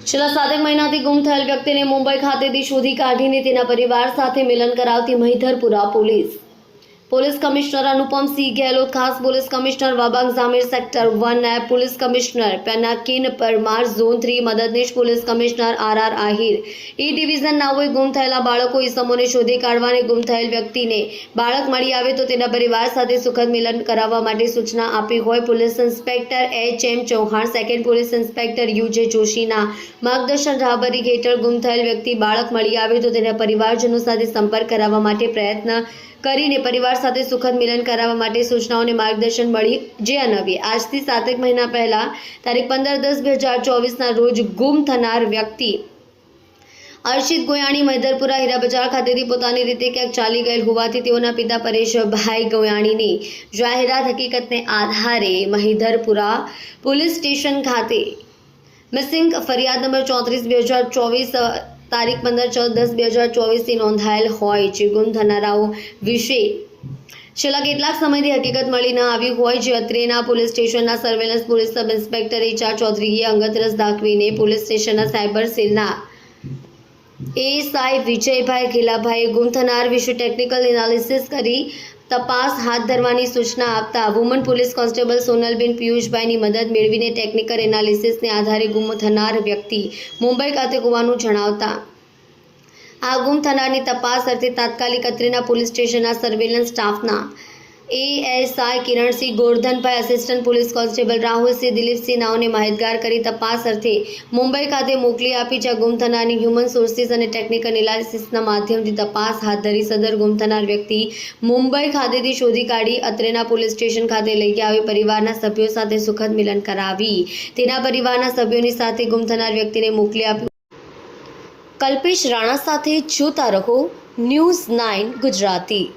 છેલ્લા 7 મહિનાથી ગુમ થયેલ વ્યક્તિને મુંબઈ ખાતેથી શોધી કાઢીને તેના પરિવાર સાથે મિલન કરાવતી મહિધરપુરા પોલીસ કમિશનર અનુપમસિંહ ગેહલોત, ખાસ police commissioner Wabang Zamir, sector 1 નાયબ police commissioner Pinakin Parmar, zone 3 મદદનીશ police commissioner R Ahir, E division નાઓએ ગુમ થયેલા બાળકો ઈસમોને શોધી કાઢવા અને ગુમ થયેલ વ્યક્તિને બાળક મળી આવે તો તેના પરિવાર સાથે સુખદ મિલન કરાવવા માટે સૂચના આપી હોય. Police inspector H M. Chauhan, second police inspector U J. જોશીના માર્ગદર્શન રાહબરી હેઠળ ગુમ થયેલ વ્યક્તિ બાળક મળી આવે તો તેના પરિવારજનો સાથે સંપર્ક કરાવવા માટે પ્રયત્ન કરીને પરિવાર સાથે સુખદ મિલન કરાવવા માટે સૂચનાઓને માર્ગદર્શન મળી. જે અન્વયે આજથી 7 મહિના પહેલા તારીખ 15/10/2024 રોજ ગુમ થનાર વ્યક્તિ અર્શિત ગોયાણી મહિધરપુરા હીરા બજાર ખાતેથી પોતાની રીતે ક્યાંક ચાલી ગયેલ હોવાથી તેઓના પિતા પરેશભાઈ ગોયાણીની જાહેરાત હકીકતને આધારે મહિધરપુરા પોલીસ સ્ટેશન ખાતે મિસિંગ ફરિયાદ નંબર 34/2024 તારીખ 15/10/2024 નોંધાયેલ હોય. જે ગુમ થનારાઓ વિશે છેલ્લા કેટલાક સમયથી હકીકત મળી ન આવી હોય. જે અત્રેના પોલીસ સ્ટેશનના surveillance police sub inspector HR. ચૌધરીએ અંગત રસ દાખવીને પોલીસ સ્ટેશનના સાયબર સેલના એએસઆઈ વિજયભાઈ ખીલાભાઈએ ગુમ થનાર વિશે ટેકનિકલ એનાલિસિસ કરી તપાસ હાથ ધરવાની સૂચના આપતા વુમન પોલીસ કોન્સ્ટેબલ સોનલબેન પિયુષભાઈની મદદ મેળવીને ટેકનિકલ એનાલિસિસને આધારે ગુમ થનાર વ્યક્તિ મુંબઈ ખાતે હોવાનું જણાવતા આ ગુમ થનારની તપાસ અર્થે તાત્કાલિક અત્રેના પોલીસ સ્ટેશનના સર્વેલન્સ સ્ટાફના ASI Kiransinh Gordhanbhai, assistant police constable Rahulsinh, Dilipsinh નાઓને માહિતગાર કરી તપાસ અર્થે મુંબઈ ખાતે મોકલી આપી. જ્યાં ગુમ થનારની હ્યુમન સોર્સિસ અને ટેકનિકલ એનાલિસિસના માધ્યમથી તપાસ હાથ ધરી સદર ગુમ થનાર વ્યક્તિ મુંબઈ ખાતેથી શોધી કાઢી અત્રેના પોલીસ સ્ટેશન ખાતે લઈ આવી પરિવારના સભ્યો સાથે સુખદ મિલન કરાવી તેના પરિવારના સભ્યોની સાથે ગુમ થનાર વ્યક્તિને મોકલી આપ્યું. કલ્પેશ રાણા સાથે જોતા રહો ન્યૂઝ 9 ગુજરાતી.